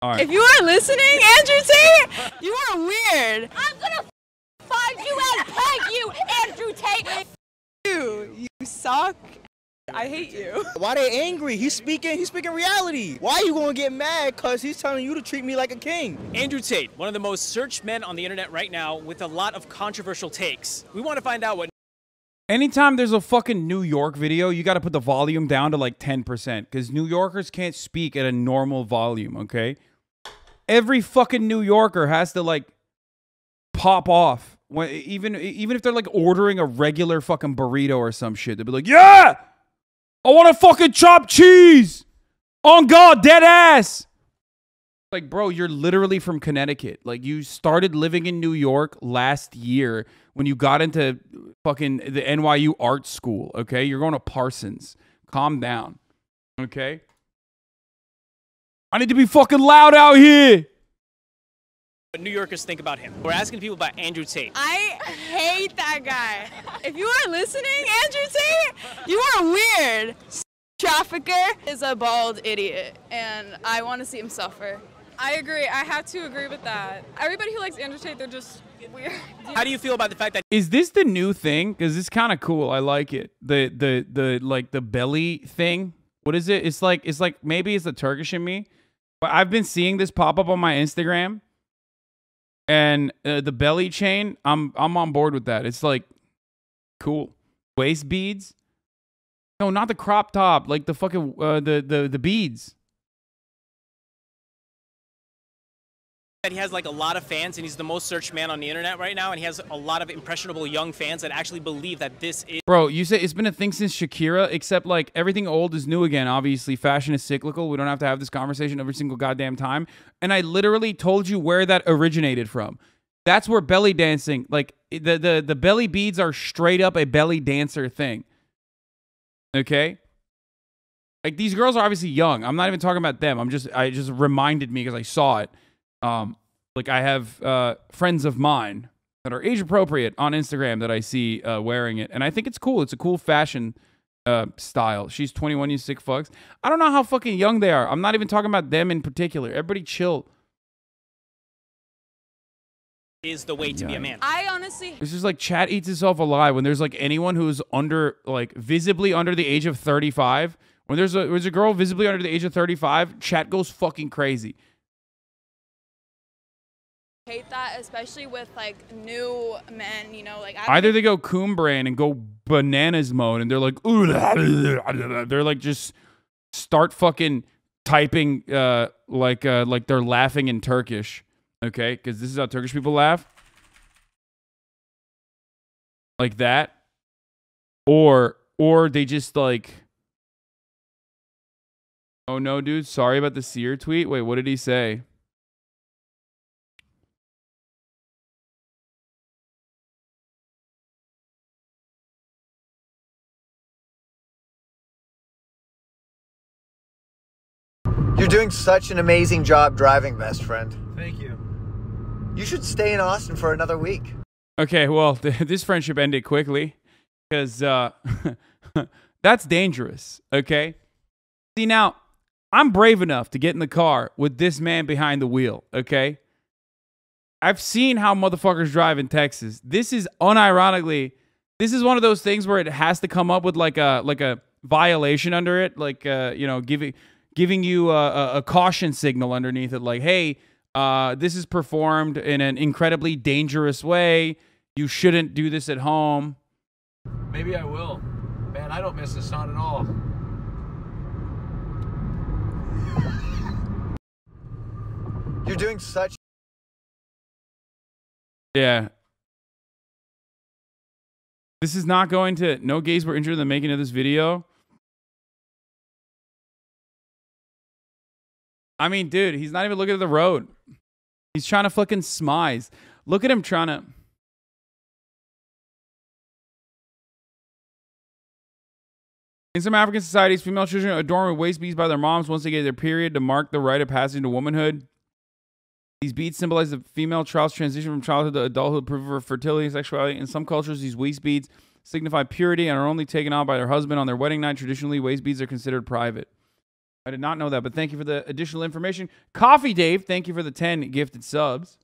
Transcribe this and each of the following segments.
All right. If you are listening, Andrew Tate, you are weird. I'm gonna find you and peg you, Andrew Tate. You suck. I hate you. Why they angry? He's speaking reality. Why you gonna get mad? Cause he's telling you to treat me like a king. Andrew Tate, one of the most searched men on the internet right now with a lot of controversial takes. We want to find out what... Anytime there's a fucking New York video, you got to put the volume down to like 10% because New Yorkers can't speak at a normal volume, okay? Every fucking New Yorker has to like pop off. When, even if they're like ordering a regular fucking burrito or some shit, they'll be like, yeah! I want a fucking chopped cheese! On God, dead ass! Like, bro, you're literally from Connecticut. Like, you started living in New York last year when you got into fucking the NYU art school, okay? You're going to Parsons. Calm down, okay? I need to be fucking loud out here! What New Yorkers think about him. We're asking people about Andrew Tate. I hate that guy. If you are listening, Andrew Tate, you are weird. Trafficker is a bald idiot, and I want to see him suffer. I agree. I have to agree with that. Everybody who likes Andrew Tate, they're just weird. How do you feel about the fact that... Is this the new thing? Because it's kind of cool. I like it. The like the belly thing. What is it? It's like maybe it's the Turkish in me, but I've been seeing this pop up on my Instagram. And the belly chain, I'm on board with that. It's like cool. Waist beads? No, not the crop top. Like the fucking the beads. That he has like a lot of fans and he's the most searched man on the internet right now, and he has a lot of impressionable young fans that actually believe that this is... Bro, you say it's been a thing since Shakira, except like everything old is new again. Obviously, fashion is cyclical. We don't have to have this conversation every single goddamn time. And I literally told you where that originated from. That's where belly dancing, like the belly beads are straight up a belly dancer thing. Okay? Like these girls are obviously young. I'm not even talking about them. I just reminded me because I saw it. Like I have friends of mine that are age appropriate on Instagram that I see wearing it, and I think it's cool. It's a cool fashion style. She's 21, you sick fucks. I don't know how fucking young they are. I'm not even talking about them in particular. Everybody chill. Is the way to be a man. I honestly... This is like chat eats itself alive when there's like anyone who's under, like visibly under the age of 35. When there's a girl visibly under the age of 35, chat goes fucking crazy. hate that, especially with like new men, you know, like either they go coon brain and go bananas mode and they're like, ooh, they're like just start fucking typing like they're laughing in Turkish, okay? Because this is how Turkish people laugh, like that, or they just like, oh no, dude, sorry about the seer tweet. Wait, what did he say? You're doing such an amazing job driving, best friend. Thank you. You should stay in Austin for another week. Okay, well, this friendship ended quickly because that's dangerous, okay? See, now, I'm brave enough to get in the car with this man behind the wheel, okay? I've seen how motherfuckers drive in Texas. This is unironically, this is one of those things where it has to come up with like a violation under it, like, you know, giving you a caution signal underneath it, like, hey, this is performed in an incredibly dangerous way. You shouldn't do this at home. Maybe I will. Man, I don't miss this, not at all. You're doing such... Yeah. This is not going to... No gays were injured in the making of this video. I mean, dude, he's not even looking at the road. He's trying to fucking smize. Look at him trying to... In some African societies, female children are adorned with waist beads by their moms once they get their period to mark the rite of passage into womanhood. These beads symbolize the female child's transition from childhood to adulthood, proof of fertility and sexuality. In some cultures, these waist beads signify purity and are only taken out by their husband on their wedding night. Traditionally, waist beads are considered private. I did not know that, but thank you for the additional information. Coffee Dave, thank you for the 10 gifted subs.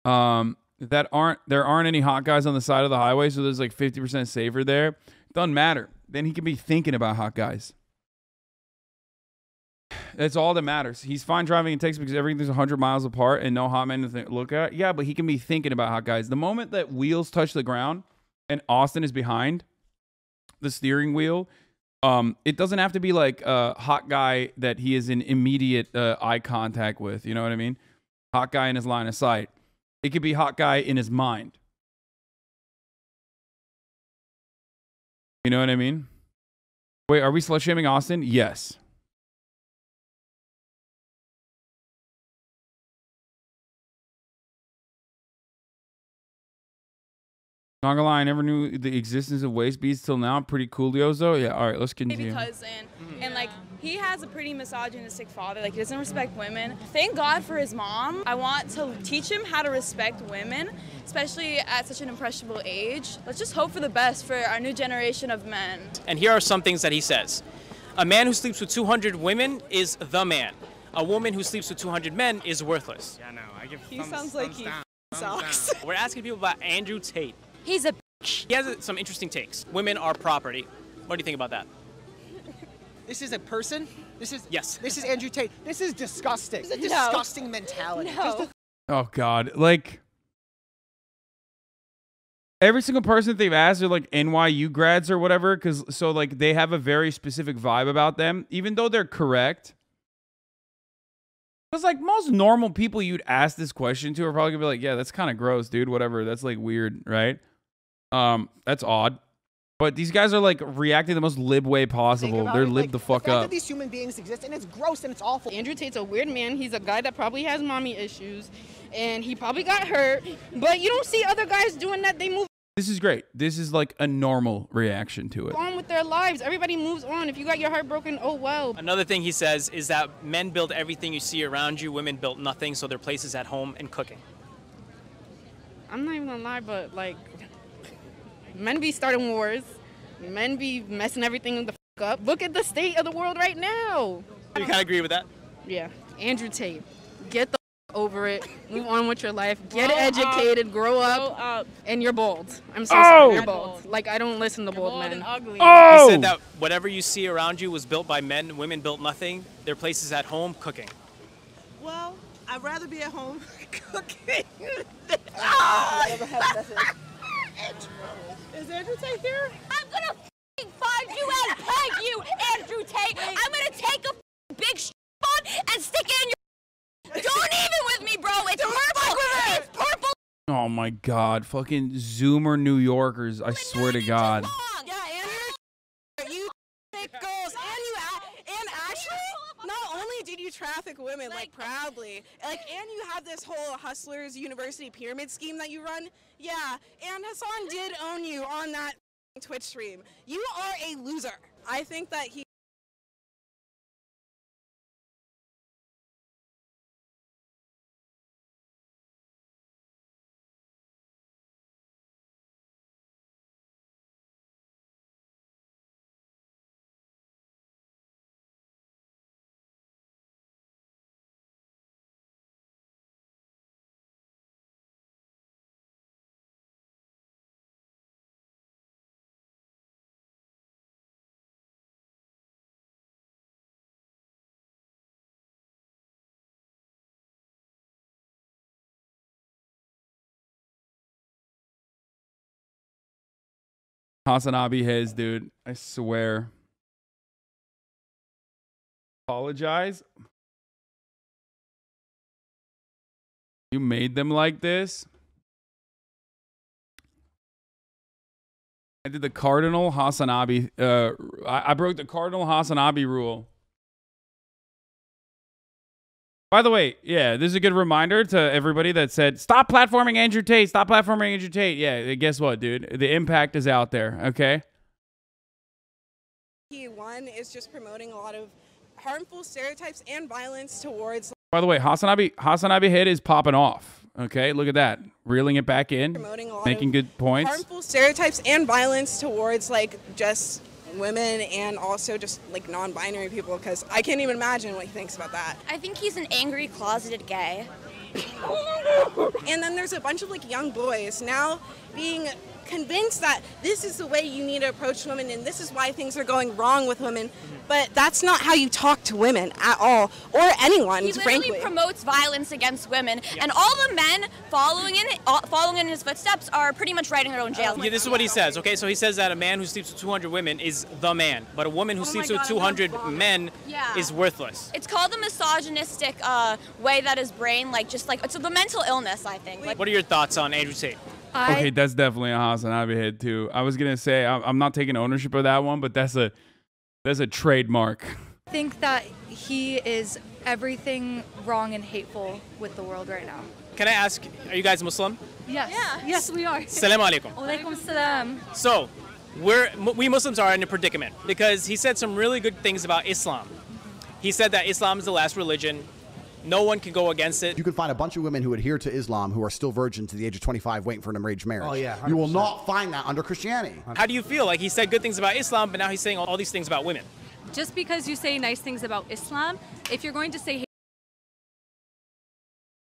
There aren't any hot guys on the side of the highway, so there's like 50% safer there. Doesn't matter. Then he can be thinking about hot guys. That's all that matters. He's fine driving in Texas because everything's 100 miles apart and no hot men to look at. Yeah, but he can be thinking about hot guys. The moment that wheels touch the ground and Austin is behind the steering wheel, it doesn't have to be like a hot guy that he is in immediate eye contact with. You know what I mean? Hot guy in his line of sight. It could be hot guy in his mind. You know what I mean? Wait, are we slut shaming Austin? Yes. Not gonna lie, I never knew the existence of waist beads till now. Pretty coolios though. Yeah, all right, let's continue. Baby cousin, and like he has a pretty misogynistic father. Like he doesn't respect women. Thank God for his mom. I want to teach him how to respect women, especially at such an impressionable age. Let's just hope for the best for our new generation of men. And here are some things that he says. A man who sleeps with 200 women is the man. A woman who sleeps with 200 men is worthless. Yeah, no, I give He sounds like he sucks. We're asking people about Andrew Tate. He's a bitch. He has some interesting takes. Women are property. What do you think about that? This is a person? Yes. This is Andrew Tate. This is disgusting. This is a disgusting mentality. No. Oh God, like every single person that they've asked are like NYU grads or whatever, because so like they have a very specific vibe about them, even though they're correct. Because like most normal people you'd ask this question to are probably gonna be like, yeah, that's kind of gross, dude. Whatever, that's like weird, right? That's odd. But these guys are like reacting the most lib way possible. They're lib the fuck the fact up. that these human beings exist, and it's gross and it's awful. Andrew Tate's a weird man. He's a guy that probably has mommy issues, and he probably got hurt. But you don't see other guys doing that. They move This is great. This is like a normal reaction to it. on with their lives. Everybody moves on. If you got your heart broken, oh well. Another thing he says is that men build everything you see around you. Women built nothing, so their place is at home and cooking. I'm not even gonna lie, but like, men be starting wars. Men be messing everything the f up. Look at the state of the world right now. You kind of agree with that? Yeah. Andrew Tate, get the f over it. Move on with your life. Get educated. Grow up. And you're bald. I'm so sorry. You're bald. Like, I don't listen to bald men. Ugly. Oh! He said that whatever you see around you was built by men. Women built nothing. Their place is at home cooking. Well, I'd rather be at home cooking. Is Andrew Tate here? I'm gonna find you and peg you, Andrew Tate. I'm gonna take a big spot and stick it in your. Don't even with me, bro. It's purple. It's purple. Oh my God, fucking Zoomer New Yorkers! I swear to God. Yeah, Andrew, you take girls, and actually, not only did you traffic women like proudly, like, and you have this whole Hustlers University pyramid scheme that you run. Yeah, and Hassan did own you on that Twitch stream. You are a loser. I think that he. Hasanabi has, dude. I swear. Apologize. You made them like this. I did the Cardinal Hasanabi. I broke the Cardinal Hasanabi rule. By the way, yeah, this is a good reminder to everybody that said, stop platforming Andrew Tate. Stop platforming Andrew Tate. Yeah, guess what, dude? The impact is out there, okay? One is just promoting a lot of harmful stereotypes and violence towards By the way, Hasanabi head is popping off. Okay, look at that. Reeling it back in, making good points. Harmful stereotypes and violence towards like just women and also just like non-binary people, because I can't even imagine what he thinks about that. I think he's an angry, closeted gay. And then there's a bunch of like young boys now being convinced that this is the way you need to approach women and this is why things are going wrong with women, but that's not how you talk to women at all, or anyone, He literally frankly. promotes violence against women, and all the men following in his footsteps are pretty much writing their own jail. Yeah, this is what he says, okay? So he says that a man who sleeps with 200 women is the man, but a woman who sleeps with 200 men is worthless. It's called the misogynistic way that his brain, like, just like, it's the mental illness, I think. Like, What are your thoughts on Andrew Tate? Okay, that's definitely a Hasanabi head too. I was gonna say I'm not taking ownership of that one, but that's a trademark. I think that he is everything wrong and hateful with the world right now. Can I ask, are you guys Muslim? Yes. Yeah. Yes, we are. Salam alaikum. Alaikum salam. So, we Muslims are in a predicament because he said some really good things about Islam. He said that Islam is the last religion. No one can go against it. You can find a bunch of women who adhere to Islam who are still virgins to the age of 25 waiting for an arranged marriage. Oh, yeah, You will 100%. not find that under Christianity. How do you feel? Like he said good things about Islam, but now he's saying all these things about women. Just because you say nice things about Islam, if you're going to say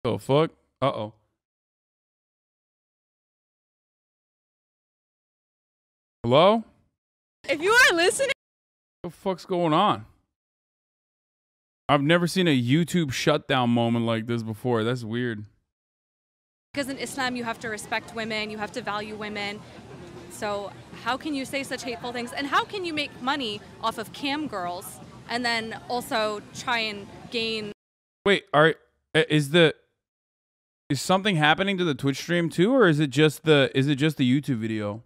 Oh fuck. Uh-oh. Hello? If you are listening, What the fuck's going on? I've never seen a YouTube shutdown moment like this before. That's weird. because in Islam you have to respect women, you have to value women. So how can you say such hateful things? And how can you make money off of cam girls and then also try and gain? Wait, is something happening to the Twitch stream too, or is it just the YouTube video?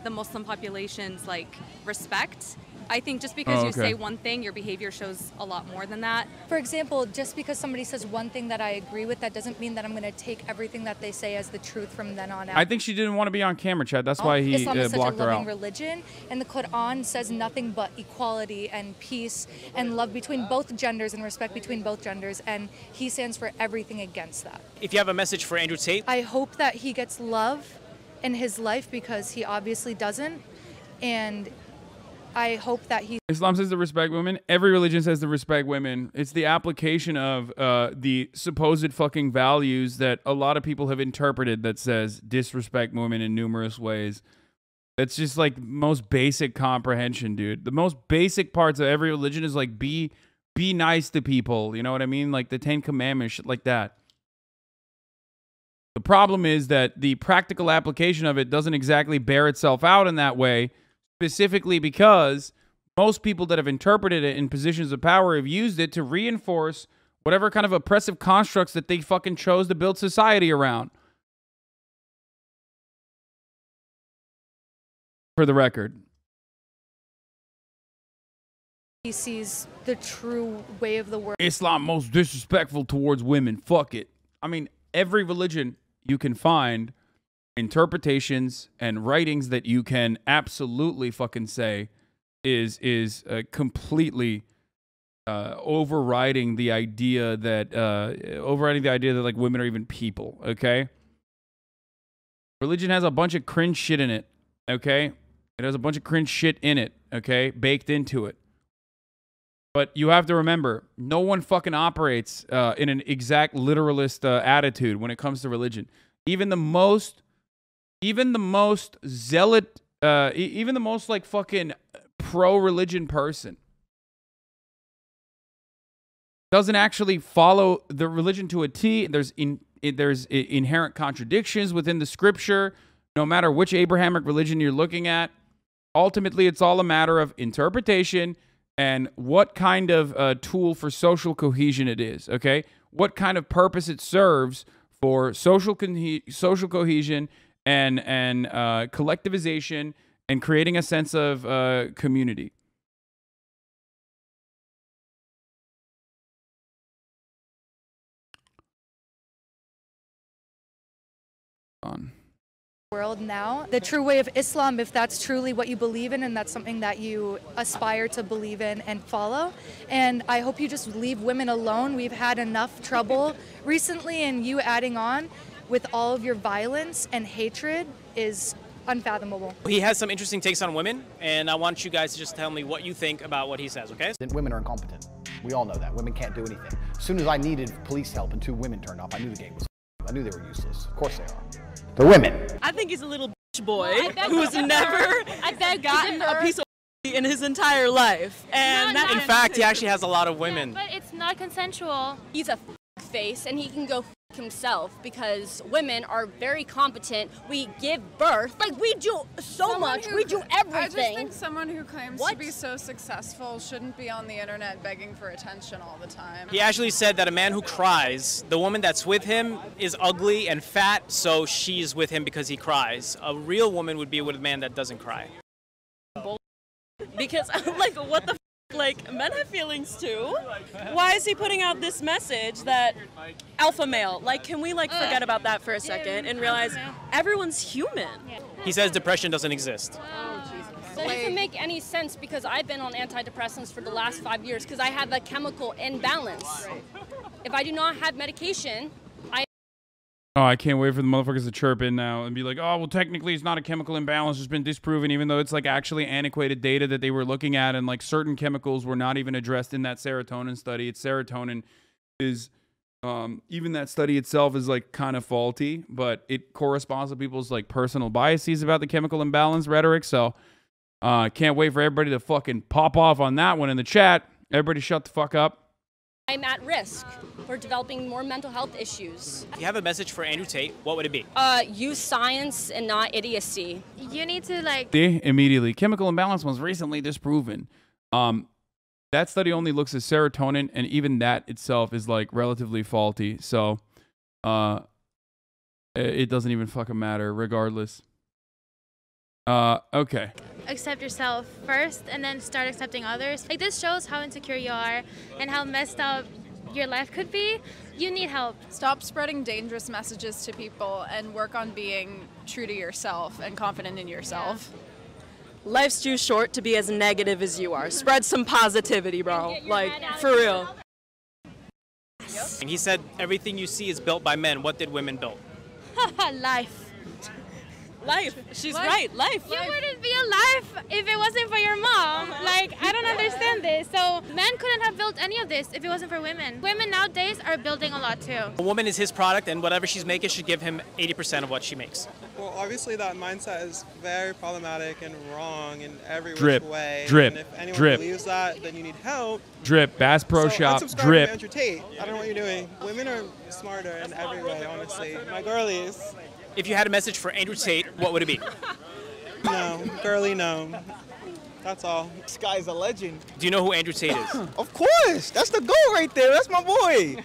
The Muslim population's like respect. I think just because you say one thing, your behavior shows a lot more than that. For example, just because somebody says one thing that I agree with, that doesn't mean that I'm going to take everything that they say as the truth from then on out. I think she didn't want to be on camera, Chad. That's why he Islam is such a blocked her loving out. religion, and the Quran says nothing but equality and peace and love between both genders and respect between both genders, and he stands for everything against that. If you have a message for Andrew Tate, I hope that he gets love in his life because he obviously doesn't, and I hope that he... Islam says to respect women. Every religion says to respect women. It's the application of the supposed fucking values that a lot of people have interpreted that says disrespect women in numerous ways. That's just like most basic comprehension, dude. The most basic parts of every religion is like be nice to people. You know what I mean? Like the 10 Commandments, shit like that. The problem is that the practical application of it doesn't exactly bear itself out in that way, specifically because most people that have interpreted it in positions of power have used it to reinforce whatever kind of oppressive constructs that they fucking chose to build society around. For the record. He sees the true way of the world. Islam most disrespectful towards women. Fuck it. I mean, every religion you can find interpretations and writings that you can absolutely fucking say is completely overriding the idea that like women are even people. Okay, religion has a bunch of cringe shit in it. Okay, it has a bunch of cringe shit in it. Okay, baked into it. But you have to remember, no one fucking operates in an exact literalist attitude when it comes to religion. Even the most zealot, even the most like fucking pro-religion person doesn't actually follow the religion to a T. There's inherent contradictions within the scripture, no matter which Abrahamic religion you're looking at. Ultimately, it's all a matter of interpretation and what kind of tool for social cohesion it is, okay? What kind of purpose it serves for social cohesion and collectivization and creating a sense of community. world now. The true way of Islam, if that's truly what you believe in and that's something that you aspire to believe in and follow. And I hope you just leave women alone. We've had enough trouble recently, and you adding on with all of your violence and hatred is unfathomable. He has some interesting takes on women, and I want you guys to just tell me what you think about what he says, okay? Women are incompetent. We all know that. Women can't do anything. As soon as I needed police help and 2 women turned up, I knew the game was I knew they were useless. Of course they are. They're women. I think he's a little bitch boy who's never gotten a piece of in his entire life. And in fact, he actually has a lot of women. But it's not consensual. He's a face, and he can go himself because women are very competent. We give birth. Like, we do so much. We do everything. I just think someone who claims to be so successful shouldn't be on the internet begging for attention all the time. He actually said that a man who cries, the woman that's with him is ugly and fat, so she's with him because he cries. A real woman would be with a man that doesn't cry. Because I'm like, what the f? Like, men have feelings too. Why is he putting out this message that alpha male? Like, can we like forget about that for a second and realize everyone's human? He says depression doesn't exist. That doesn't make any sense because I've been on antidepressants for the last 5 years because I have a chemical imbalance. If I do not have medication, Oh, I can't wait for the motherfuckers to chirp in now and be like, oh, well, technically it's not a chemical imbalance. It's been disproven, even though it's like actually antiquated data that they were looking at, and like certain chemicals were not even addressed in that serotonin study. It's serotonin is, even that study itself is like kind of faulty, but it corresponds to people's like personal biases about the chemical imbalance rhetoric. So can't wait for everybody to fucking pop off on that one in the chat. Everybody shut the fuck up. I'm at risk for developing more mental health issues. If you have a message for Andrew Tate, what would it be? Use science and not idiocy. You need to like... See? Immediately. Chemical imbalance was recently disproven. That study only looks at serotonin, and even that itself is like relatively faulty. So it doesn't even fucking matter regardless. Okay. Accept yourself first and then start accepting others. Like, this shows how insecure you are and how messed up your life could be. You need help. Stop spreading dangerous messages to people and work on being true to yourself and confident in yourself. Life's too short to be as negative as you are. Spread some positivity, bro. Like, for real. And he said everything you see is built by men. What did women build? Life. Life. She's right. Life. You wouldn't be alive if it wasn't for your mom. Like, I don't understand this. So men couldn't have built any of this if it wasn't for women. Women nowadays are building a lot too. A woman is his product, and whatever she's making should give him 80% of what she makes. Well, obviously that mindset is very problematic and wrong in every Drip, which way. drip, and if anyone drip. believes that, then you need help. Drip. Bass Pro Shop. Unsubscribe Drip. from Andrew Tate. I don't know what you're doing. Women are smarter in every way, honestly. My girlies. If you had a message for Andrew Tate, what would it be? No, girly, no. That's all. This guy's a legend. Do you know who Andrew Tate is? Of course. That's the goal right there. That's my boy.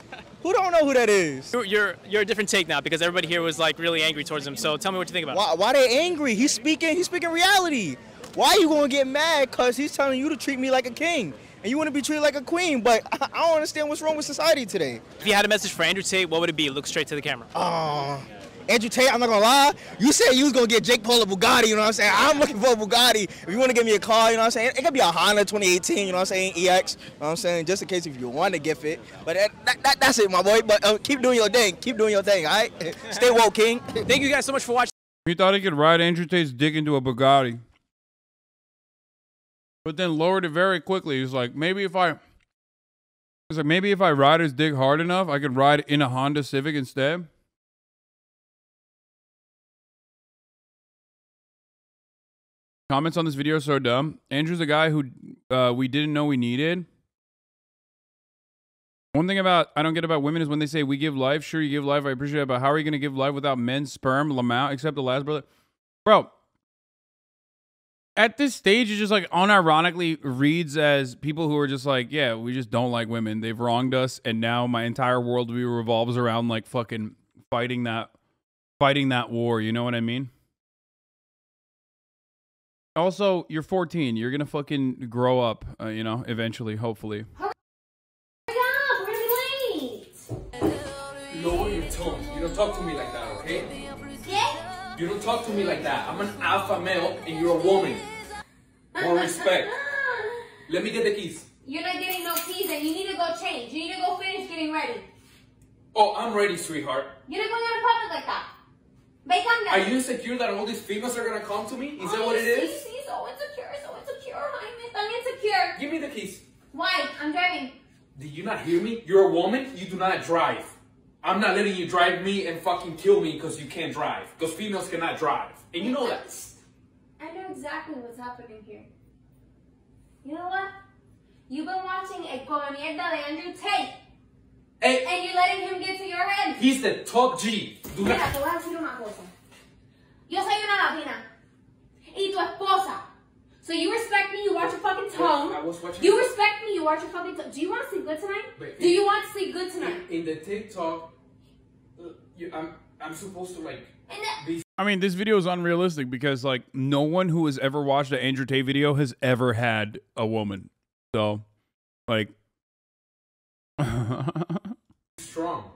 Who don't know who that is? You're a different take now because everybody here was like really angry towards him. So tell me what you think about it. Why they angry? He's speaking reality. Why are you going to get mad because he's telling you to treat me like a king? And you want to be treated like a queen, but I don't understand what's wrong with society today. If you had a message for Andrew Tate, what would it be? Look straight to the camera. Andrew Tate, I'm not gonna lie. You said you was gonna get Jake Paul a Bugatti, you know what I'm saying? I'm looking for a Bugatti. If you wanna give me a car, you know what I'm saying? It could be a Honda 2018, you know what I'm saying? EX, you know what I'm saying? Just in case if you want to gift it. But that's it, my boy. But keep doing your thing. Keep doing your thing, all right? Stay woke, King. Thank you guys so much for watching. He thought he could ride Andrew Tate's dick into a Bugatti. But then lowered it very quickly. He's like, maybe if I ride his dick hard enough, I could ride in a Honda Civic instead. Comments on this video are so dumb. Andrew's a guy who we didn't know we needed. One thing I don't get about women is when they say we give life. Sure, you give life. I appreciate it. But how are you going to give life without men's sperm, Lamau, except the last brother? Bro, at this stage, it just like unironically reads as people who are just like, yeah, we just don't like women. They've wronged us. And now my entire worldview revolves around like fucking fighting that war. You know what I mean? Also, you're 14. You're going to fucking grow up, you know, eventually, hopefully. Lower your tone. You don't talk to me like that, okay? You don't talk to me like that. I'm an alpha male and you're a woman. More respect. Let me get the keys. You're not getting no keys and you need to go change. You need to go finish getting ready. Oh, I'm ready, sweetheart. You're not going out in public like that. Ve, calm down. Are you insecure that all these females are gonna come to me? Is that what it is? Sí, so insecure, Jaime, tan insecure. Give me the keys. Why? I'm driving. Did you not hear me? You're a woman, you do not drive. I'm not letting you drive me and fucking kill me because you can't drive. Because females cannot drive. And you know that. I know exactly what's happening here. You know what? You've been watching a come mierda de Andrew Tate. Hey, and you're letting him get to your head. He's the top G. Mira, te voy a decir una cosa. Yo soy una latina. Y tu esposa. So you respect me, you watch your fucking tongue. I was watching. You respect me, you watch your fucking tongue. Do you want to sleep good tonight? Wait, Do you want to sleep good tonight? In the TikTok, I'm supposed to like be. I mean, this video is unrealistic because like no one who has ever watched an Andrew Tate video has ever had a woman. So, like, strong.